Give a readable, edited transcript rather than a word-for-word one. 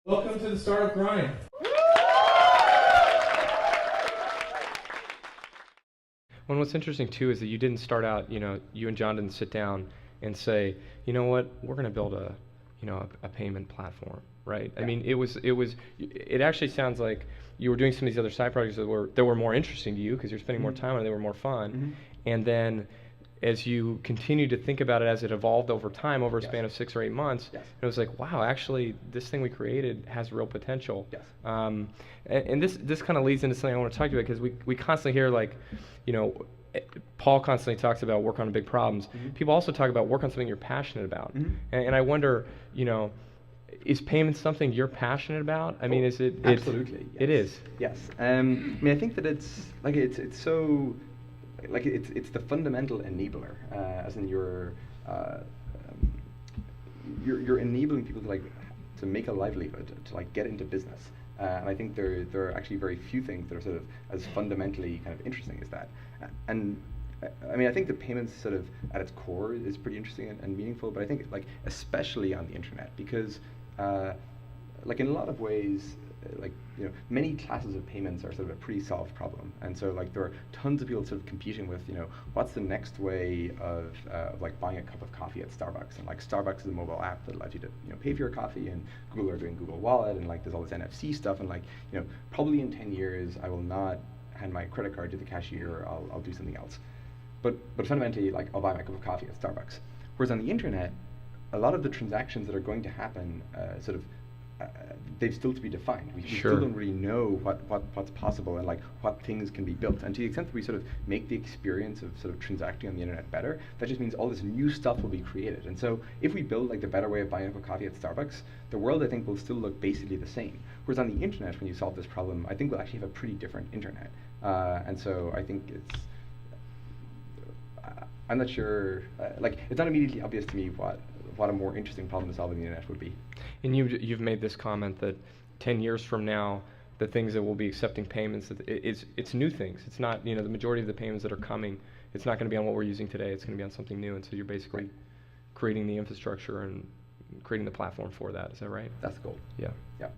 Welcome to the Startup Grind. Well, what's interesting too is that you didn't start out, you and John didn't sit down and say, you know what, we're going to build a payment platform, right? Yeah. I mean, it actually sounds like you were doing some of these other side projects that were more interesting to you because you're spending more time on it, they were more fun. And then as you continue to think about it as it evolved over time, over a span of 6 or 8 months, it was like, wow, actually, this thing we created has real potential. Yes. And this kind of leads into something I want to talk to you about, because we constantly hear, like, Paul constantly talks about work on big problems. People also talk about work on something you're passionate about. And I wonder, is payments something you're passionate about? I mean, is it? Absolutely. Yes. It is. Yes. I mean, I think that it's so, like, it's the fundamental enabler, as in you're enabling people to make a livelihood, to get into business. And I think there are actually very few things that are sort of as fundamentally kind of interesting as that. And I mean, I think the payments sort of at its core is pretty interesting and meaningful, but I think especially on the internet, because in a lot of ways, many classes of payments are sort of a pre-solved problem, and so there are tons of people sort of competing with, what's the next way of buying a cup of coffee at Starbucks, and Starbucks is a mobile app that allows you to pay for your coffee, and Google are doing Google Wallet, and there's all this NFC stuff, and probably in 10 years I will not hand my credit card to the cashier, I'll do something else, but fundamentally, I'll buy my cup of coffee at Starbucks. Whereas on the internet, a lot of the transactions that are going to happen they've still to be defined. We still don't really know what's possible and what things can be built. And to the extent that we sort of make the experience of sort of transacting on the internet better, that just means all this new stuff will be created. And so if we build the better way of buying a coffee at Starbucks, the world, I think, will still look basically the same. Whereas on the internet, when you solve this problem, I think we'll actually have a pretty different internet. And so I think I'm not sure, it's not immediately obvious to me what a more interesting problem to solve on the internet would be. And you've made this comment that 10 years from now, the things that will be accepting payments, it's new things. It's not, the majority of the payments that are coming, it's not going to be on what we're using today. It's going to be on something new. And so you're basically creating the infrastructure and creating the platform for that. Is that right? That's the goal. Yeah. Yeah.